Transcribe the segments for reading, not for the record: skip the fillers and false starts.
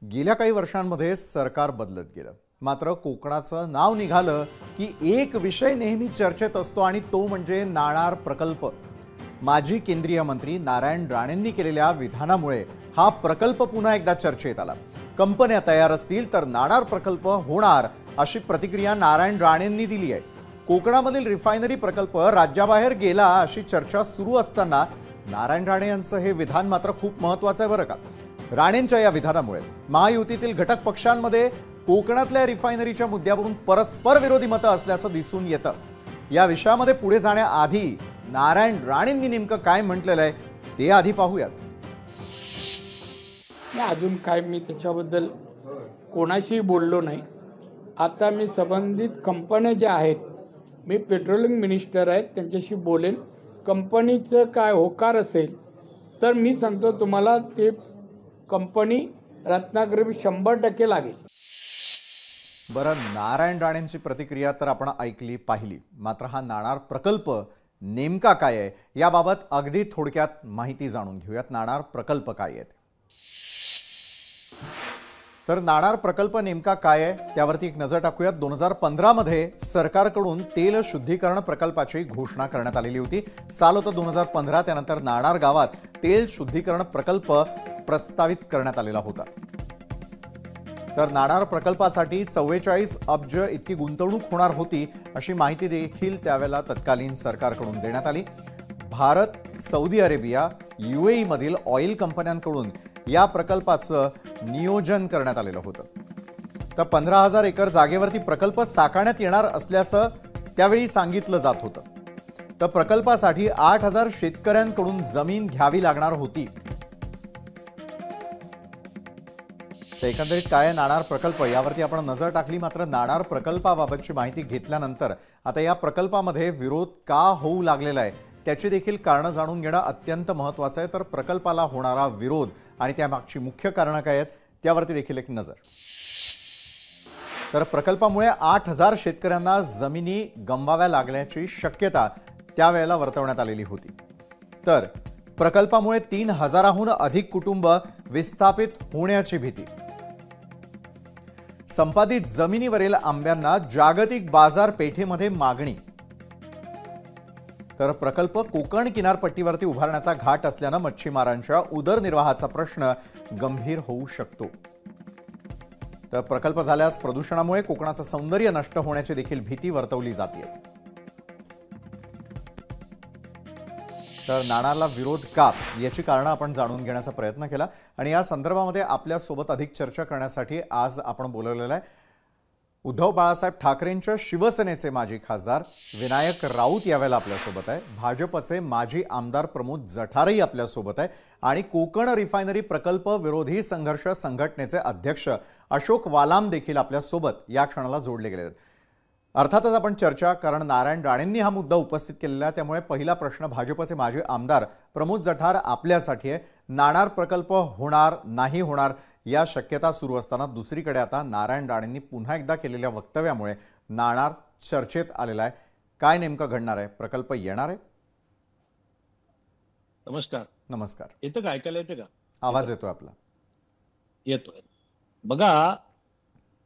गेल्या काही वर्षांमध्ये सरकार बदलत गेलं, मात्र कोकणाचं नाव निघालं की एक विषय नेहमी चर्चेत असतो आणि तो म्हणजे नाणार प्रकल्प। माजी केंद्रीय मंत्री नारायण राणेंनी केलेल्या विधानामुळे हा प्रकल्प पुन्हा एकदा चर्चेत आला। कंपन्या तयार असतील तर नाणार प्रकल्प होणार अशी प्रतिक्रिया नारायण राणेंनी दिली आहे। कोकणामधील रिफायनरी प्रकल्प राज्याबाहेर गेला अशी चर्चा सुरू असताना नारायण राणे यांचं हे विधान मात्र खूप महत्त्वाचं आहे बरं का। राणेंच्या या विधानामुळे महायुतीतील घटक पक्षांमध्ये कोकणातल्या रिफायनरीच्या मुद्द्यावरून परस्पर विरोधी मतं असल्याचं दिसून येतं। या विषयामध्ये पुढे जाण्याआधी नारायण राणेंनी नेमकं काय म्हटलेलं आहे ते आधी पाहूयात। अजून काय मी त्याच्याबद्दल कोणाशी बोललो नाही। आता मी संबंधित कंपन्या ज्या आहेत, मी पेट्रोलियम मिनिस्टर आहेत, त्यांच्याशी बोलेन। कंपनीचं काय होकार असेल तर मी सांगतो तुम्हाला, ते कंपनी रत्नागिरी 100% लागेल। बरं, नारायण राणेंची प्रतिक्रिया तर आपण ऐकली पाहिली, मात्र हा नाणार प्रकल्प नेमका काय आहे याबाबत अगदी थोडक्यात माहिती जाणून घेऊयात। नाणार प्रकल्प काय आहे तर नाणार प्रकल्प नेमका काय आहे त्यावरती एक नजर टाकूयात। 2015 मध्ये सरकारकडून तेल शुद्धीकरण प्रकल्पाची घोषणा करण्यात आलेली होती। साल होतं 2015। त्यानंतर नाणार गावात तेल शुद्धीकरण प्रकल्प प्रस्तावित करण्यात आलेला होता। तर नाणार प्रकल्पासाठी 44 अब्ज इतकी गुंतवणूक होणार होती अशी माहिती देखील त्यावेळेला तत्कालीन सरकारकडून देण्यात आली। भारत, सौदी अरेबिया, UAE मधील ऑइल कंपन्यांकडून या प्रकल्पाचं नियोजन करण्यात आलेलं होतं। तर 15,000 एकर जागेवरती प्रकल्प साकारण्यात येणार असल्याचं त्यावेळी सांगितलं जात होतं। तर प्रकल्पासाठी 8,000 शेतकऱ्यांकडून जमीन घ्यावी लागणार होती। तर एकंदरीत काय नाणार प्रकल्प यावरती आपण नजर टाकली, मात्र नाणार प्रकल्पाबाबतची माहिती घेतल्यानंतर आता या प्रकल्पामध्ये विरोध का होऊ लागलेला आहे त्याची देखील कारणं जाणून घेणं अत्यंत महत्त्वाचं आहे। तर प्रकल्पाला होणारा विरोध आणि त्यामागची मुख्य कारणं काय आहेत त्यावरती देखील एक नजर। तर प्रकल्पामुळे 8,000 शेतकऱ्यांना जमिनी गमवाव्या लागण्याची शक्यता त्यावेळेला वर्तवण्यात आलेली होती। तर प्रकल्पामुळे 3,000हून अधिक कुटुंब विस्थापित होण्याची भीती, संपादित जमिनीवरील आंब्यांना जागतिक बाजारपेठेमध्ये मागणी, तर प्रकल्प कोकण किनारपट्टीवरती उभारण्याचा घाट असल्यानं मच्छीमारांच्या उदरनिर्वाहाचा प्रश्न गंभीर होऊ शकतो। तर प्रकल्प झाल्यास प्रदूषणामुळे कोकणाचं सौंदर्य नष्ट होण्याची देखील भीती वर्तवली जाते। तर नाणारला विरोध का याची कारणं आपण जाणून घेण्याचा प्रयत्न केला आणि या संदर्भामध्ये आपल्या सोबत अधिक चर्चा करण्यासाठी आज आपण बोलवलेलं आहे उद्धव बाळासाहेब ठाकरेंच्या शिवसेनेचे माजी खासदार विनायक राऊत यावेळेला आपल्यासोबत आहे। भाजपचे माजी आमदार प्रमोद जठारही आपल्यासोबत आहे आणि कोकण रिफायनरी प्रकल्प विरोधी संघर्ष संघटनेचे अध्यक्ष अशोक वालाम देखील आपल्यासोबत या क्षणाला जोडले गेले आहेत। अर्थातच आपण चर्चा, कारण नारायण राणेंनी हा मुद्दा उपस्थित केलेला आहे, त्यामुळे पहिला प्रश्न भाजपचे माजी आमदार प्रमोद जठार आपल्यासाठी आहे। नाणार प्रकल्प होणार नाही होणार या शक्यता सुरू असताना दुसरीकडे आता नारायण राणेंनी पुन्हा एकदा केलेल्या वक्तव्यामुळे नाणार चर्चेत आलेला आहे। काय नेमकं घडणार आहे? प्रकल्प येणार आहे? नमस्कार। नमस्कार, येतं का? ऐकायला येतं का? आवाज येतोय आपला? येतोय। बघा,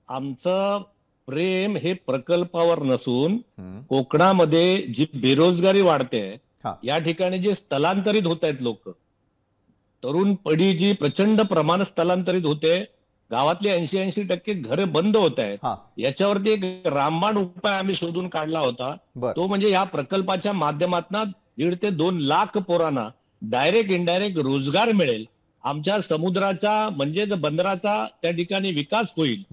आमचं प्रेम हे प्रकल्पावर नसून कोकणामध्ये जी बेरोजगारी वाढते, या ठिकाणी जे स्थलांतरित होत आहेत लोक, तरुण पिढी जी प्रचंड प्रमाणात स्थलांतरित होते, गावातले 80% घरे बंद होत आहेत, याच्यावरती एक रामबाण उपाय आम्ही शोधून काढला होता। तो म्हणजे या प्रकल्पाच्या माध्यमातून 1.5 ते 2 लाख पोरांना डायरेक्ट इनडायरेक्ट रोजगार मिळेल। आमच्या समुद्राचा म्हणजे बंदराचा त्या ठिकाणी विकास होईल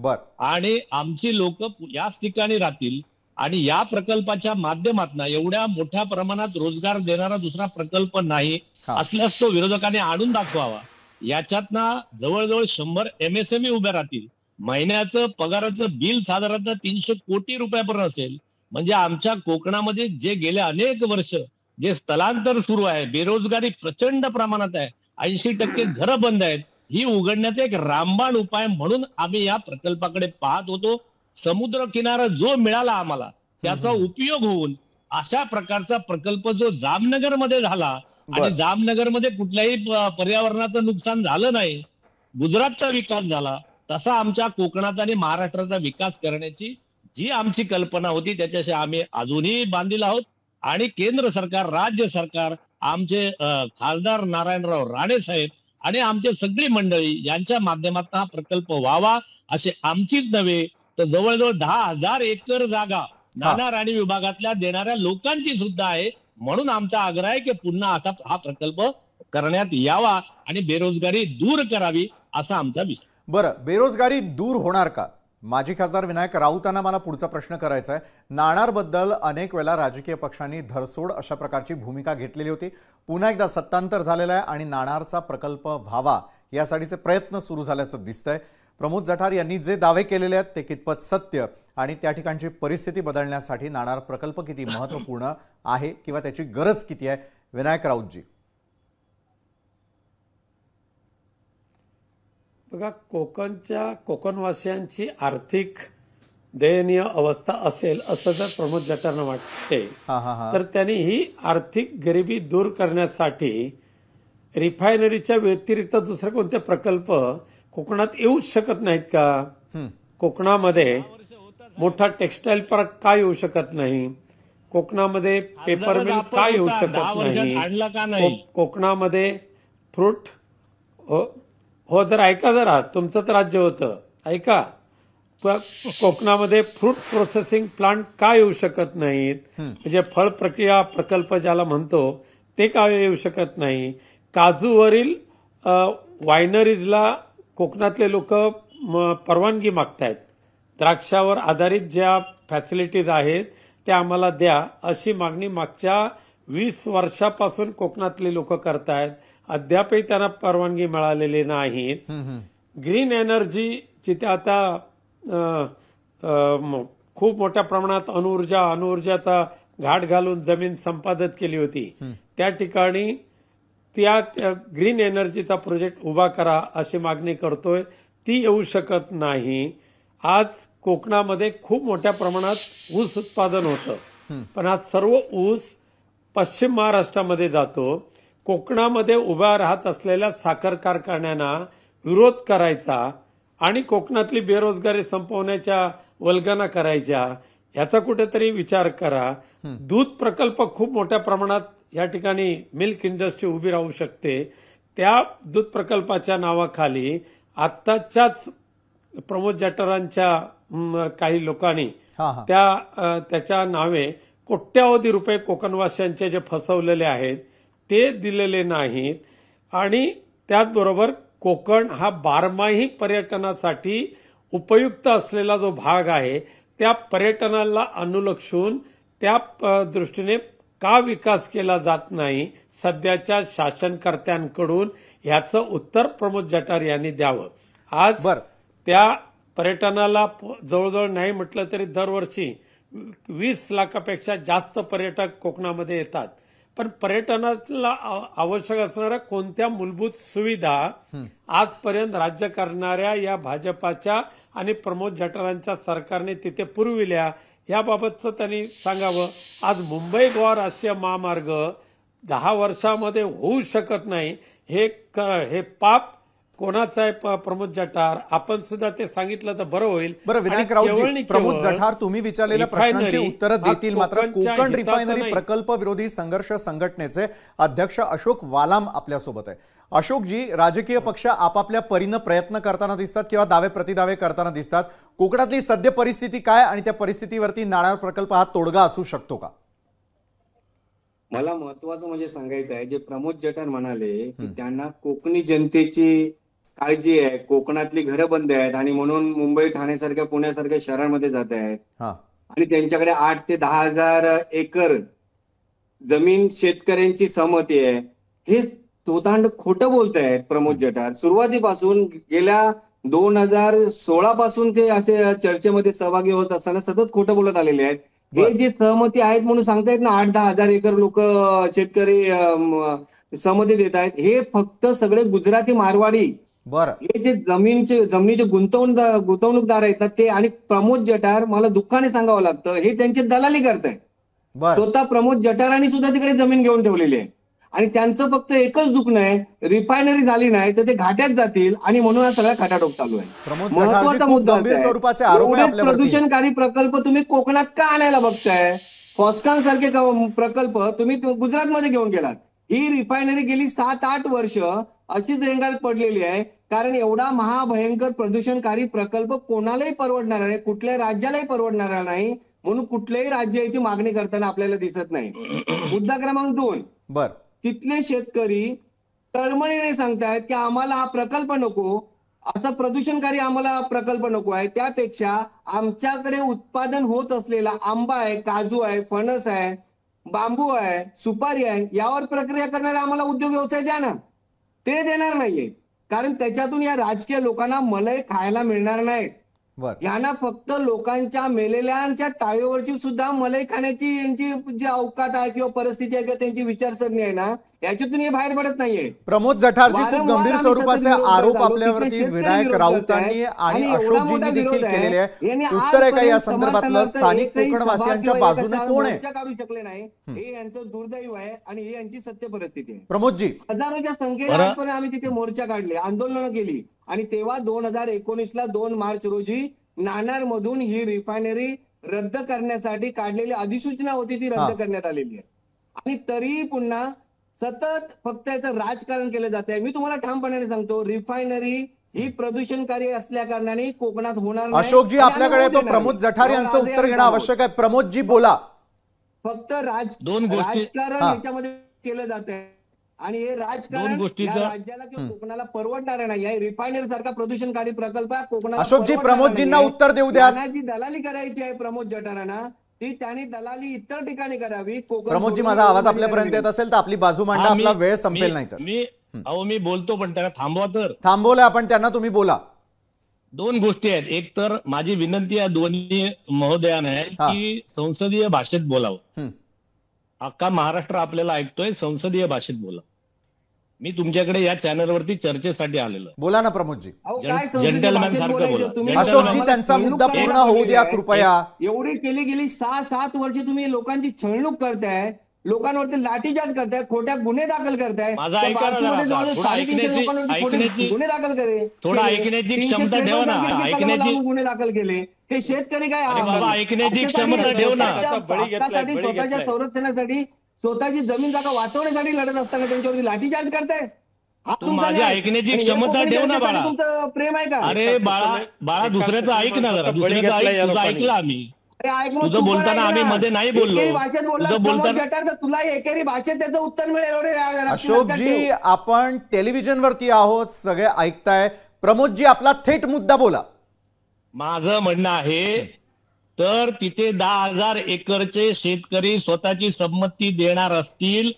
आणि आमची लोक याच ठिकाणी राहतील आणि या प्रकल्पाच्या माध्यमातून एवढ्या मोठ्या प्रमाणात रोजगार देणारा दुसरा प्रकल्प नाही असल्यास तो विरोधकांनी आणून दाखवावा। याच्यातनं जवळजवळ 100 MSME उभ्या राहतील। महिन्याचं पगाराचं बिल साधारणतः 300 कोटी रुपयापर्यंत असेल। म्हणजे आमच्या कोकणामध्ये जे गेले अनेक वर्ष जे स्थलांतर सुरू आहे, बेरोजगारी प्रचंड प्रमाणात आहे, 80% घरं बंद आहेत, ही उघडण्याचा एक रामबाण उपाय म्हणून आम्ही या प्रकल्पाकडे पाहत होतो। समुद्र किनारा जो मिळाला आम्हाला त्याचा उपयोग होऊन अशा प्रकारचा प्रकल्प जो जामनगर मध्ये झाला आणि जामनगर मध्ये कुठल्याही पर्यावरणाचं नुकसान झालं नाही, गुजरातचा विकास झाला, तसा आमच्या कोकणाचा आणि महाराष्ट्राचा विकास करण्याची जी आमची कल्पना होती त्याच्याशी आम्ही अजूनही बांधील आहोत. आणि केंद्र सरकार, राज्य सरकार, आमचे खासदार नारायणराव राणे साहेब आणि आमचे सगळी मंडळी यांच्या माध्यमातून हा प्रकल्प व्हावा असे आमचीच नव्हे तर जवळजवळ 10,000 एकर जागा नाना राणी विभागातल्या देणाऱ्या लोकांची सुद्धा आहे. म्हणून आमचा आग्रह आहे की पुन्हा आता हा प्रकल्प करण्यात यावा आणि बेरोजगारी दूर करावी असा आमचा विषय. बरं, बेरोजगारी दूर होणार का? माजी खासदार विनायक राऊतांना मला पुढचा प्रश्न करायचा आहे. नाणारबद्दल अनेक वेळा राजकीय पक्षांनी धरसोड अशा प्रकारची भूमिका घेतलेली होती. पुन्हा एकदा सत्तांतर झालेलं आहे आणि नाणारचा प्रकल्प व्हावा यासाठीचे प्रयत्न सुरू झाल्याचं दिसतंय. प्रमोद जठार यांनी जे दावे केलेले आहेत ते कितपत सत्य आणि त्या ठिकाणची परिस्थिती बदलण्यासाठी नाणार प्रकल्प किती महत्त्वपूर्ण आहे किंवा त्याची गरज किती आहे? विनायक राऊतजी. बघा, कोकणवासियांची आर्थिक दयनीय अवस्था असेल असं जर प्रमोद जठारांना वाटते तर त्यांनी ही आर्थिक गरिबी दूर करण्यासाठी रिफायनरीच्या व्यतिरिक्त दुसरे कोणते प्रकल्प कोकणात येऊच शकत नाहीत का? कोकणामध्ये मोठा टेक्सटाईल पार्क का येऊ शकत नाही? कोकणामध्ये पेपर मिल का येऊ शकत नाही? कोकणामध्ये फ्रूट हो जर ऐका जरा, तुमचं तर राज्य होतं, ऐका. कोकणामध्ये फ्रूट प्रोसेसिंग प्लांट का येऊ शकत नाहीत? म्हणजे फळ प्रक्रिया प्रकल्प ज्याला म्हणतो ते का येऊ शकत नाही? काजूवरील वायनरीजला कोकणातले लोक परवानगी मागतायत. द्राक्षावर आधारित ज्या फॅसिलिटीज आहेत त्या आम्हाला द्या अशी मागणी मागच्या 20 वर्षापासून कोकणातले लोक करतायत. अद्यापही त्यांना परवानगी मिळालेली नाही. ग्रीन एनर्जी जिथे आता खूप मोठ्या प्रमाणात अणुऊर्जाचा घाट घालून जमीन संपादित केली होती, त्या ठिकाणी त्या ग्रीन एनर्जीचा प्रोजेक्ट उभा करा अशी मागणी करतोय. ती येऊ शकत नाही. आज कोकणामध्ये खूप मोठ्या प्रमाणात ऊस उत्पादन होतं, पण आज सर्व ऊस पश्चिम महाराष्ट्रामध्ये जातो. कोकणामध्ये उभा राहत असलेल्या साखर कारखान्यांना विरोध करायचा आणि कोकणातली बेरोजगारी संपवण्याच्या वल्गना करायच्या याचा कुठेतरी विचार करा. दूध प्रकल्प खूप मोठ्या प्रमाणात या ठिकाणी मिल्क इंडस्ट्री उभी राहू शकते. त्या दूध प्रकल्पाच्या नावाखाली आत्ताच्याच प्रमोद जठारांच्या काही लोकांनी त्याच्या नावे कोट्यावधी रुपये कोकणवासियांचे जे फसवलेले आहेत ते दिलेले नाहीत. आणि त्याचबरोबर कोकण हा बारमाही पर्यटनासाठी उपयुक्त असलेला जो भाग आहे त्या पर्यटनाला अनुलक्षून त्या दृष्टीने का विकास केला जात नाही सध्याच्या शासनकर्त्यांकडून, याचं उत्तर प्रमोद जठार यांनी द्यावं. आज त्या पर्यटनाला जवळजवळ नाही म्हटलं तरी दरवर्षी 20 लाखापेक्षा जास्त पर्यटक कोकणामध्ये येतात. पण पर्यटनाला आवश्यक असणाऱ्या कोणत्या मूलभूत सुविधा आजपर्यंत राज्य करणाऱ्या या भाजपाच्या आणि प्रमोद जठारांच्या सरकारने तिथे पुरविल्या याबाबतचं त्यांनी सांगावं. आज मुंबई गोवा राष्ट्रीय महामार्ग 10 वर्षामध्ये होऊ शकत नाही, हे पाप कोणाचं आहे? प्रमोद जठार. आपण सुद्धा ते सांगितलं तर बरं होईल. बरं विनायक राऊतजी, प्रमोद जठार तुम्ही विचारलेल्या प्रश्नांची उत्तरं देतील. मात्र कोकण रिफायनरी प्रकल्प विरोधी संघर्ष संघटनेचे अध्यक्ष अशोक वालाम आपल्यासोबत आहे. अशोकजी, राजकीय पक्ष आपापल्या परीनं प्रयत्न करताना दिसतात किंवा दावे प्रतिदावे करताना दिसतात. कोकणातली सद्य परिस्थिती काय आणि त्या परिस्थितीवरती नाणार प्रकल्प हा तोडगा असू शकतो का? मला महत्वाचं म्हणजे सांगायचं आहे, जे प्रमोद जठार म्हणाले की त्यांना कोकणी जनतेची काळजी आहे, कोकणातली घरं बंद आहेत आणि म्हणून मुंबई ठाण्यासारख्या पुण्यासारख्या शहरांमध्ये जात आहेत आणि त्यांच्याकडे 8 ते 10,000 एकर जमीन शेतकऱ्यांची सहमती आहे. हे तोतांड खोटं बोलतायत प्रमोद जठार. सुरुवातीपासून गेल्या 2016 पासून ते असे चर्चेमध्ये सहभागी होत असताना सतत खोटं बोलत आलेले आहेत. हे जे सहमती आहेत म्हणून सांगतायत ना, 8-10 हजार एकर लोक शेतकरी सहमती देत आहेत, हे फक्त सगळे गुजराती मारवाडी हे जे जमिनीचे गुंतवणूकदार आहेत ना ते. आणि प्रमोद जठार, मला दुःखाने सांगावं लागतं, हे त्यांची दलाली करतायत. स्वतः प्रमोद जठारांनी सुद्धा तिकडे जमीन घेऊन ठेवलेली आहे आणि त्यांचं फक्त एकच दुखणं आहे, रिफायनरी झाली नाही तर ते घाट्यात जातील आणि म्हणून हा सगळा खटाटोप चालू आहे. प्रमोद जठारजी, महत्वाचा खूप मुद्दा गंभीर आहे. स्वरूपाचे आरोप आहे एवढे आपल्यावरती. प्रदूषणकारी प्रकल्प तुम्ही कोकणात का आणायला बघताय? फॉस्कॉन सारखे प्रकल्प तुम्ही गुजरातमध्ये घेऊन गेलात. ही रिफायनरी गेली 7-8 वर्ष अशीच रेंगाळत पडलेली आहे, कारण एवढा महाभयंकर प्रदूषणकारी प्रकल्प कोणालाही परवडणार नाही, कुठल्याही राज्यालाही परवडणार नाही, म्हणून कुठल्याही राज्य याची मागणी करताना आपल्याला दिसत नाही. मुद्दा क्रमांक 2, बर, तिथले शेतकरी तळमळीने सांगतायत की आम्हाला हा प्रकल्प नको, असा प्रदूषणकारी आम्हाला प्रकल्प नको आहे, त्यापेक्षा आमच्याकडे उत्पादन होत असलेला आंबा आहे, काजू आहे, फणस आहे, बांबू आहे, सुपारी आहे, यावर प्रक्रिया करणारे आम्हाला उद्योग व्यवसाय द्या ना. ते देणार नाहीये, कारण त्याच्यातून या राजकीय लोकांना मलई खायला मिळणार नाहीत. बर, यांना फक्त लोकांच्या मेलेल्यांच्या टाळीवरची सुद्धा मलई खाण्याची यांची जी अवकात आहे किंवा परिस्थिती आहे किंवा त्यांची विचारसरणी आहे ना, याच्यातून हे बाहेर पडत नाहीये. प्रमोद जठारजी, खूप वारंवार गंभीर आम्ही स्वरूपाचे सतत विरोध आरोप करत आलो. आपल्यावरती तिथले शेतकरी विनायक विरोध राऊतांनी करतायत. आणि आणि एवढा अशोकजींनी मोठा देखील विरोध आहे. केलेले आहे. यांनी उत्तर आहे का या आजपर्यंत संदर्भातलं? समाजानंतर स्थानिक एकही सभा कोकणवासियांच्या किंवा बाजूने एका कोण आहे? मोर्चा काढू शकले नाही. हे यांचं दुर्दैव आहे आणि ही यांची सत्य परिस्थिती आहे. प्रमोदजी, हजारोच्या संख्येने बरं. आजपर्यंत आम्ही तिथे मोर्चा काढले, आंदोलनं केली आणि तेव्हा 2019ला 2 मार्च रोजी नाणार मधून ही रिफायनरी रद्द करण्यासाठी काढलेली अधिसूचना होती, ती हा. रद्द करण्यात आलेली आहे. आणि तरीही पुन्हा सतत फक्त याचं राजकारण केलं जात आहे. मी तुम्हाला ठामपणाने सांगतो, रिफायनरी ही प्रदूषणकारी असल्या कारणाने कोकणात होणार नाही. अशोकजी, आणि आम्ही आपल्याकडे होऊ तो देणार प्रमोद नाही. जठार यावर यांचं आजही उत्तर आम्ही घेणं थांबू. आवश्यक आहे. प्रमोदजी, बोला. फक्त दोन गोष्टी- राजकारण हा. याच्यामध्ये केलं जात आहे आणि हे दोन राजकारण गोष्टीचं- या राज्याला किंवा कोकणाला परवडणार नाही आहे. रिफायनरी सारखा प्रदूषणकारी प्रकल्प आहे, कोकणाला अशोकजी, परवडणारा प्रमोदजींना नाहीये. उत्तर देऊ द्या. यांना जी दलाली करायची आहे प्रमोद जठारांना, ती त्यांनी दलाली इतर ठिकाणी करावी. कोकण प्रमोदजी, सोडून माझा आवाज कोकण आपल्यापर्यंत येत असेल तर आपली बाजू मांडा. हा, आपला मी- वेळ संपेल मी- नाही तर. मी बोलतो, पण त्याला थांबवा तर. थांबवलंय आपण त्यांना, तुम्ही बोला. दोन गोष्टी आहेत. एक तर माझी विनंती आहे दोन्ही महोदयांना आहे हा. की संसदीय भाषेत बोलावं. हं. अख्खा महाराष्ट्र आपल्याला ऐकतोय, संसदीय भाषेत बोला. मी तुमच्याकडे या चॅनलवरती चर्चेसाठी आलेलो आहे. बोला ना प्रमोदजी. अहो, जन- काय संसदीय gentleman भाषेत सारखं बोलायचं? बोला. तुम्ही gentleman. अशोकजी, आम्हाला त्यांचा छळणूक मुद्दा करायला पूर्ण होऊ लागलेली द्या आहे. कृपया. एवढी गेली 6-7 वर्ष तुम्ही लोकांची छळणूक करताय, लोकांवरती लाठीचार्ज करताय, खोट्या गुन्हे दाखल करताय. माझा त्या ऐका ना जरा बार्शीमध्ये आता. जवळजवळ थोडं 350 ऐकण्याची- लोकांवरती खोटे ऐकण्याची- गुन्हे दाखल केले. थोडं ऐकण्याची क्षमता ठेवा ना. 363 ऐकण्याची- कलमाला गुन्हे दाखल केले. हे शेतकरी काय अरे बाबा, ऐकण्याची हक्कासाठी क्षमता ठेव ना. हक्कासाठी, स्वतःच्या संरक्षणासाठी, स्वतःची जमीन जागा वाचवण्यासाठी लढत असताना त्यांच्यावरती लाठीचार्ज करताय. हा तू तुमचा माझी न्याय. ऐकण्याची आणि हे क्षमता कोकणी ठेव ना जनतेसाठी बाळा. तुमचं प्रेम आहे का? अरे बाळा, दुसऱ्याचं ऐक ना जरा. दुसऱ्याचं ऐक. तुझं ऐकलं आम्ही. अरे ऐक मग, तुझं तू पण बोलताना ऐक आम्ही ना. मध्ये नाही बोललो. एकेरी भाषेत बोलला तुझं प्रमोद बोलताना- जठार, तर तुला एकेरी भाषेत त्याचं उत्तर मिळेल. एवढे लक्षात अशोकजी, ठेव. आपण टेलिव्हिजनवरती आहोत, सगळे ऐकताय. प्रमोदजी, आपला थेट मुद्दा बोला. माझं म्हणणं आहे, तर तिथे 10,000 एकरचे शेतकरी स्वतःची संमती देणार असतील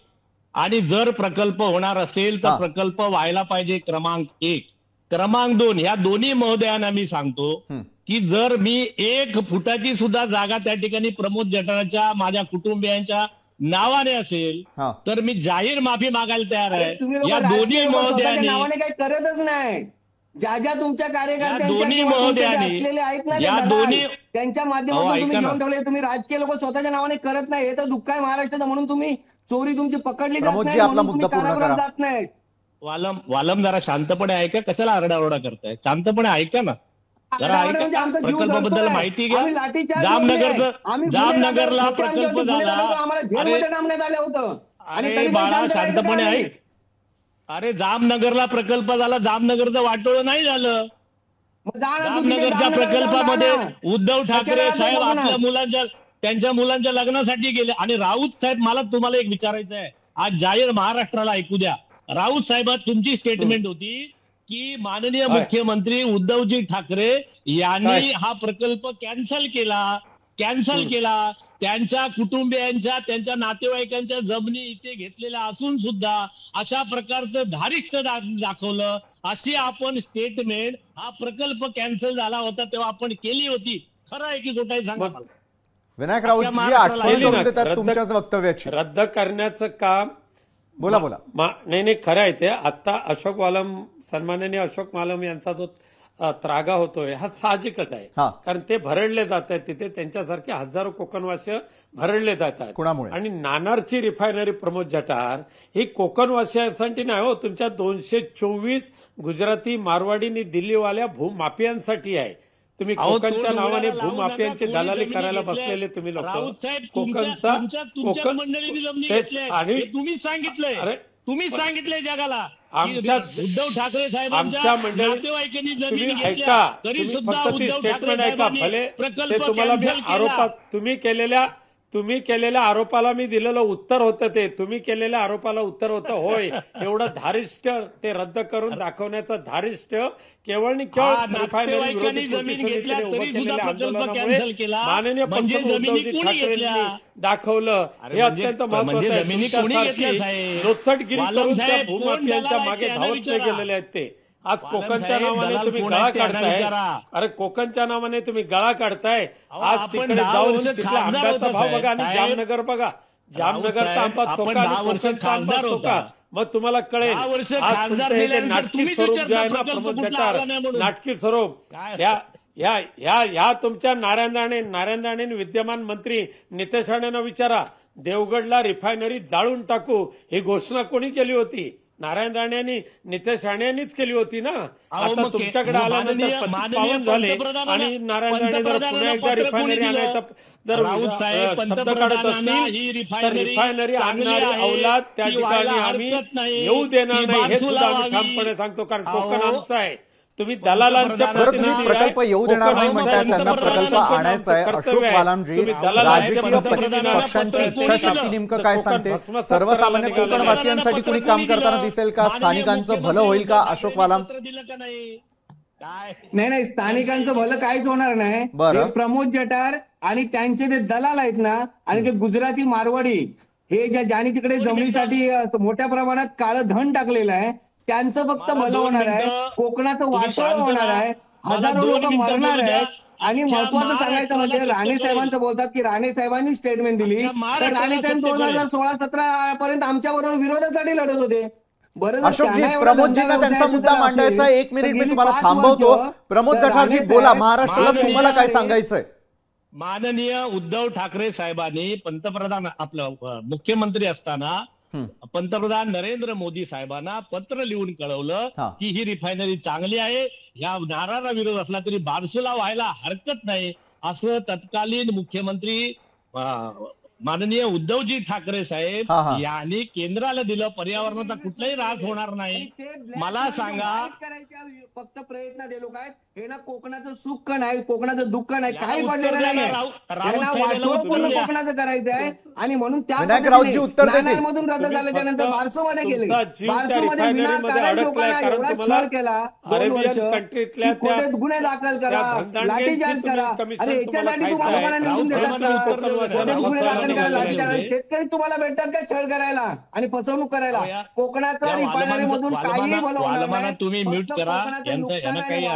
आणि जर प्रकल्प होणार असेल तर हा. प्रकल्प व्हायला पाहिजे. क्रमांक 1. क्रमांक 2, ह्या दोन्ही महोदयांना मी सांगतो की जर मी 1 फुटाची सुद्धा जागा त्या ठिकाणी प्रमोद जठाराच्या, माझ्या कुटुंबियांच्या नावाने असेल हा. तर मी जाहीर माफी मागायला तयार अरे तुम्ही आहे. लोक या राजकीय दोन्ही लोक स्वतःच्या महोदयांनी नावाने काही करतच नाही. ज्या ज्या तुमच्या या कार्यकर्त्यांच्या दोन्ही किंवा तुमचे जे महोदयांनी- असलेले आहेत ना ते या दलाल, दोन्ही- त्यांच्या अहो, माध्यमातून तुम्ही ऐका ना. घेऊन ठेवले. तुम्ही राजकीय लोक स्वतःच्या नावाने करत नाही. हे तर दुःख आहे महाराष्ट्राचं, म्हणून तुम्ही चोरी तुमची पकडली जात प्रमोदजी, नाही, आपला म्हणून मुद्दा तुम्ही पूर्ण कारागृहात करा. जात नाही. वालम जरा शांतपणे ऐका. कशाला आरडाओरडा करताय? शांतपणे ऐका ना जरा. म्हणजे ऐका. आमचा जीव प्रकल्पाबद्दल जळतोय. माहिती घ्या. आम्ही लाठीचार्ज जामनगरचं केले. आम्ही गुन्हे जामनगरला दाखल- प्रकल्प आमच्यावरती गुन्हे झाला. दाखल, आम्हाला जेलमध्ये टाकण्यात आलं होतं. आणि अरे तरी पण बाळा, शांत राहायचं शांतपणे काय? ऐक. अरे जामनगरला प्रकल्प झाला, जामनगरचं वाटोळं नाही झालं. मग जा ना, तू तिथे जामनगरच्या जामनगरला प्रकल्पामध्ये जा ना. उद्धव ठाकरे कशाला साहेब आता आपल्या त्यांच्या मुलांच्या लग्नासाठी गेले. आणि राऊत साहेब, मला तुम्हाला एक विचारायचं आहे, आज जाहीर महाराष्ट्राला ऐकू द्या. राऊत साहेब, तुमची स्टेटमेंट होती की माननीय मुख्यमंत्री उद्धवजी ठाकरे यांनी हा प्रकल्प कॅन्सल केला. त्यांच्या कुटुंबियांच्या, त्यांच्या नातेवाईकांच्या जमिनी इथे घेतलेल्या असून सुद्धा अशा प्रकारचं धारिष्ट दाखवलं. अशी आपण स्टेटमेंट, हा प्रकल्प कॅन्सल झाला होता तेव्हा आपण केली होती. खरं आहे की खोटं आहे सांगा मला. विनायक राऊत जी आठवण करून देतात तुमच्याच वक्तव्याची. रद्द करण्याचं काम बोला. नाही खरं आहे ते. आता सन्माननीय अशोक वालम यांचा जो त्रागा होतोय हा साहजिकच आहे. हा. कारण ते भरडले जात आहेत तिथे, त्यांच्यासारखे हजारो कोकणवासीय भरडले जात आहेत. कुणामुळे? आणि नाणारची रिफायनरी प्रमोद जठार ही कोकणवासियांसाठी नाही हो, तुमच्या 224 गुजराती मारवाडी आणि दिल्लीवाल्या भूमाफियांसाठी आहे. तुम्ही अहो, कोकणच्या तो नावाने डोंगराला लावू भूमाफियांची नका, दलाली कोणी करायला जमिनी बसलेले घेतल्या? तुम्ही लोक. राऊत साहेब, कोकणचा तुमच्या मंडळींनी जमिनी तेच घेतल्या आणि हे तुम्हीच सांगितलंय. अरे, तुम्ही सांगितलंय जगाला की आमच्या उद्धव ठाकरे आमच्या साहेबांच्या मंडळी नातेवाईकांनी तुम्ही जमिनी घेतल्या ऐका, तरी तुम्ही सुद्धा फक्त ती उद्धव ठाकरे स्टेटमेंट ऐका. साहेबांनी भले ते प्रकल्प तुम्हाला मी कॅन्सल केला. आरोपात तुम्ही केलेल्या आरोपाला मी दिलेलं उत्तर होतं, ते तुम्ही केलेल्या आरोपाला उत्तर होतं होय. एवढं धारिष्ट ते रद्द करून दाखवण्याचं धारिष्ट केवळ आणि केवळ रिफायनरी नातेवाईकांनी विरोधी जमीन कृती घेतल्या समितीने उभं तरी सुद्धा केलेल्या प्रकल्प आंदोलनामुळे कॅन्सल केला. माननीय म्हणजे पंतप्रधान जमिनी उद्धवजी कोणी घेतल्या? ठाकरेंनी दाखवलं. अरे हे म्हणजे- अत्यंत महत्वाचं म्हणजे आहे. जमिनी कोणी घेतल्या साहेब? लोचटगिरी वालम करून त्या साहेब, कोण भूमाफियांच्या दलाल मागे आहेत त्यांना धावत नाही विचारा. गेलेले आहेत ते. आज वालम कोकणच्या साहेब, नावाने दलाल तुम्ही कोण गळा आहेत त्यांना काढताय. विचारा. अरे कोकणच्या नावाने तुम्ही गळा काढताय. अहो, आज आपण तिकडे 10 जाऊन वर्ष तिथल्या खासदार आंब्याचा होता भाव साहेब. बघा आणि साहेब, जामनगर बघा. जामनगरचा साहेब, आंबा आपण चोका 10 आणि वर्ष कोकणचा आंबा खासदार चोका. होता. मग तुम्हाला कळेल 10 वर्ष आज खासदार तुमचं हे जे दिल्यानंतर नाटकी तुम्हीच स्वरूप जे विचारता आहे ना प्रकल्प प्रमोद कुठला जठार, आला नाही म्हणून. नाटकी स्वरूप काय? या तुमच्या नारायण राणे विद्यमान मंत्री नितेश राणेंना विचारा. देवगडला रिफायनरी जाळून टाकू ही घोषणा कोणी केली होती? नारायण राणे आणि नितेश राणे यांनीच केली होती ना. आता मग तुमच्याकडे आल्यानंतर पावन झाले आणि नारायण राणे जर पुन्हा एकदा रिफायनरी आणायचा जर राऊत साहेब, शब्द काढत पंतप्रधानांना असतील ही तर रिफायनरी आणणारी अवलाद त्या ठिकाणी आम्ही येऊ देणार नाही हे सुद्धा आम्ही ठामपणे सांगतो. कारण कोकण आमचं आहे. तुम्ही दलालांच्या बरं, तुम्ही प्रकल्प येऊ देणार नाही म्हणताय, त्यांना प्रकल्प आणायचा आहे. अशोक वालामजी, राजकीय पक्षांची इच्छाशक्ती नेमकं काय सांगते? सर्वसामान्य कोकणवासियांसाठी कुणी काम करताना दिसेल का? स्थानिकांचं भलं होईल का? अशोक वालाम, नाही, स्थानिकांचं भलं काहीच होणार नाही. बरं. हे प्रमोद जठार आणि त्यांचे ते दलाल आहेत ना, आणि ते गुजराती मारवाडी हे ज्यांनी तिकडे जमिनीसाठी मोठ्या प्रमाणात काळं धन टाकलेलं आहे, त्यांचं फक्त भलं होणार आहे. कोकणाचं वाटोळं होणार आहे. हजारो लोक मरणार आहेत. आणि महत्वाचं सांगायचं म्हणजे राणे साहेबांचं बोलतात की राणे साहेबांनी स्टेटमेंट दिली, तर राणे साहेब 2016-17 पर्यंत आमच्याबरोबर विरोधासाठी लढत होते. अशोकजी, प्रमोदजींना त्यांचा मुद्दा मांडायचा. 1 मिनिट मी तुम्हाला थांबवतो. प्रमोद जठारजी बोला, महाराष्ट्राला तुम्हाला काय सांगायचंय? माननीय उद्धव ठाकरे साहेबांनी पंतप्रधान आपलं मुख्यमंत्री असताना पंतप्रधान नरेंद्र मोदी साहेबांना पत्र लिहून कळवलं की ही रिफायनरी चांगली आहे, या नाराला विरोध असला तरी बारसुला व्हायला हरकत नाही, असं तत्कालीन मुख्यमंत्री माननीय उद्धवजी ठाकरे साहेब यांनी केंद्राला दिलं. पर्यावरणाचा कुठलाही ऱ्हास होणार नाही. मला सांगा, फक्त प्रयत्न दिलो काय हे ना, कोकणाचं सुख नाही, कोकणाचं दुःख नाही, काही पडलेलं नाही. कोकणाचं करायचं आहे आणि म्हणून विनायकरावजी उत्तर देतील. मधून रद्द झाल्याच्या नंतर बारसोमध्ये केले. बारसोमध्ये विनाकारण लोकांना एवढा छळ केला 2 वर्ष, खोटे गुन्हे दाखल करा, लाठीचार्ज करा. अरे याच्यासाठी तुम्हाला लोकांना निवडून देतात का? खोटे गुन्हे दाखल करा, लाठीचार्ज. शेतकरी तुम्हाला भेटतात का छळ करायला आणि फसवणूक करायला? कोकणाचं रिफायनरी मधून काही भलं होणार नाही. तुम्ही म्यूट करा, यांना काही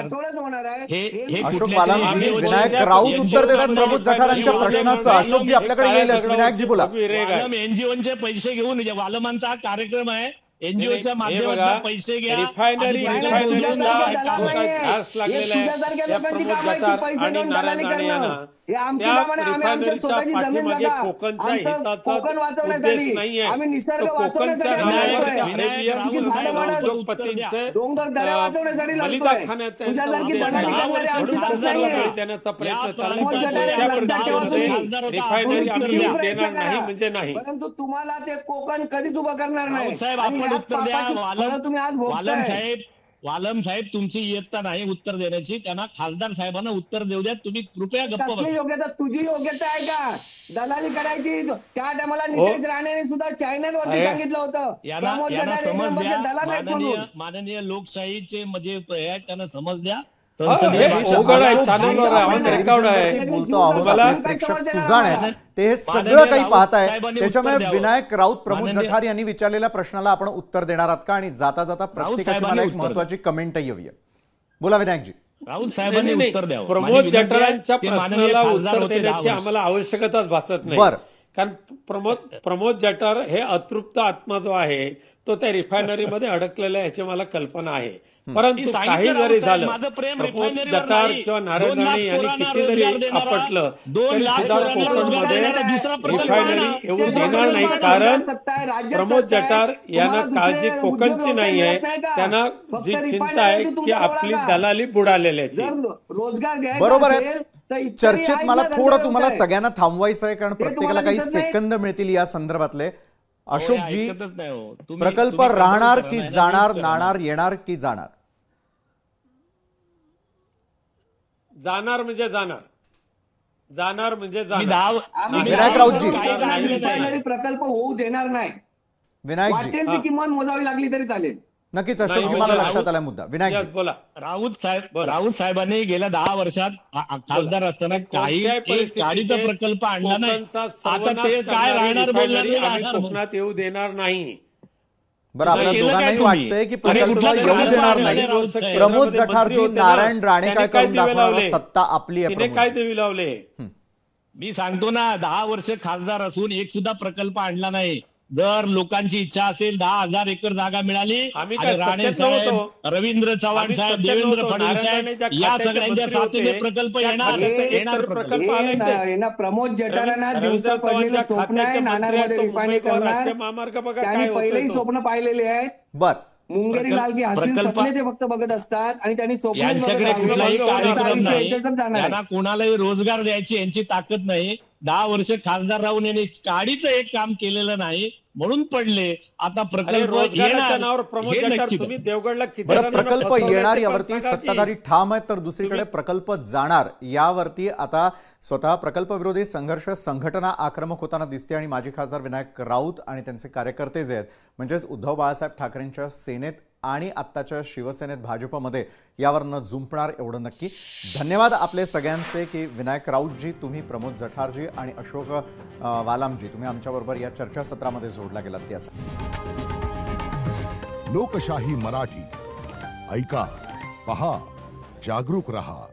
अशोक वालामजी, विनायक राऊत उत्तर देतात प्रमोद जठारांच्या प्रश्नाचं. अशोकजी आपल्याकडे येईलच. विनायकजी बोला. वालम एनजीओचे पैसे घेऊन, वालमांचा कार्यक्रम आहे, एनजीओच्या माध्यमातून पैसे घ्या. रिफायनरी कोकणच्या हिताचा उद्देश नाहीये. आम्ही निसर्ग वाचवण्यासाठी मलिदा खाण्याचा देण्याचा प्रयत्न चालू. रिफायनरी आम्ही देणार नाही म्हणजे नाही. परंतु तुम्हाला ते कोकण कधीच उभं करणार नाही. साहेब, आपण उत्तर द्या. तुम्ही आज वालम साहेब, तुमची इयत्ता नाही उत्तर देण्याची. त्यांना खासदार साहेबांना उत्तर देऊ द्या. तुम्ही कृपया गप्प बसा. योग्यता तुझी योग्यता आहे का दलाली करायची? त्या टायमाला नितेश राणेने सुद्धा चॅनलवरती सांगितलं होतं. यांना समज द्या. माननीय लोकशाहीचे म्हणजे त्यांना समज द्या. प्रेक्षक सुजाण आहेत, ते सगळं काही पाहताय. त्याच्यामुळे विनायक राऊत, प्रमोद जठार यांनी विचारलेल्या प्रश्नाला आपण उत्तर देणार आहात का? आणि जाता जाता प्रत्येकाची मला एक महत्वाची कमेंट येऊया. बोला विनायकजी. राऊत साहेबांनी उत्तर द्यावं. प्रमोद जठारांच्या प्रश्नाला उत्तर देण्याची आम्हाला आवश्यकताच भासत नाही. कारण प्रमोद जठार हे अतृप्त आत्मा जो आहे तो त्या रिफायनरीमध्ये अडकलेला आहे याची मला कल्पना आहे. परंतु काही जरी झालं, प्रमोद जठार किंवा नारायण राणे यांनी किती जरी आपटलं तरी सुद्धा कोकणमध्ये रिफायनरी येऊ देणार नाही. कारण प्रमोद जठार यांना काळजी कोकणची नाही आहे, त्यांना जी चिंता आहे की आपली दलाली बुडालेल्याची. बरोबर आहे. चर्चेत मला थोडं तुम्हाला सगळ्यांना थांबवायचं आहे, कारण प्रत्येकाला काही सेकंद मिळतील या संदर्भातले. अशोकजी, प्रकल्प राहणार की जाणार, नाणार येणार की जाणार? जाणार म्हणजे जाणार, जाणार म्हणजे जाणार. विनायक राऊतजी, रिफायनरी प्रकल्प होऊ देणार नाही. विनायकजी, वाटेल ती किंमत मोजावी लागली तरी चालेल. नक्कीच अशोकजी, मला लक्षात आला मुद्दा. विनायकजी बोला. राऊत साहेबांनी गेल्या 10 वर्षात खासदार असताना काही एक गाडीचा प्रकल्प आणला नाही. आता ते काय राहणार बोलणार, कोकणात येऊ देणार नाही. बरं, आपल्या दोघांनाही वाटतंय की प्रकल्प येऊ देणार नाही. प्रमोद जठारजी, नारायण राणे काय करून दाखवणार? सत्ता आपली आहे. काय देवी लावले? मी सांगतो ना, 10 वर्ष खासदार असून एक सुद्धा प्रकल्प आणला नाही. जर लोकांची इच्छा असेल 10,000 एकर जागा मिळाली आणि राणे साहेब, रवींद्र चव्हाण साहेब, देवेंद्र फडणवीस साहेब या सगळ्यांच्या साथीने प्रकल्प येणार. प्रकल्प प्रमोद जठारांना दिवसा पडलेलं स्वप्न आहे नाणारमध्ये रिफायनरी करणार. त्यांनी पहिलेही स्वप्न पाहिलेले आहेत. बर, मुंगेरी लाल की हसीन स्वप्ने ते फक्त बघत असतात आणि त्यांनी यांच्याकडे कुठलाही कार्यक्रम नाही, स्वप्न त्यांना कोणालाही रोजगार द्यायची यांची ताकद नाही. 10 वर्ष खासदार राहून यांनी काडीचं एक काम केलेलं नाही म्हणून पडले. आता प्रकल्प येणार. प्रकल्प येणार यावरती सत्ताधारी ठाम आहेत, तर दुसरीकडे प्रकल्प जाणार यावरती आता स्वतः प्रकल्प विरोधी संघर्ष संघटना आक्रमक होताना दिसते. आणि माजी खासदार विनायक राऊत आणि त्यांचे कार्यकर्ते जे आहेत, म्हणजेच उद्धव बाळासाहेब ठाकरेंच्या सेनेत आणि आत्ताच्या शिवसेनेत भाजपमध्ये यावरनं झुंपणार एवढं नक्की. धन्यवाद आपले सगळ्यांचे की विनायक राऊतजी, तुम्ही, प्रमोद जठारजी आणि अशोक वालामजी, तुम्ही आमच्याबरोबर या चर्चासत्रामध्ये जोडला गेलात त्यासाठी. लोकशाही मराठी ऐका, पहा, जागरूक रहा.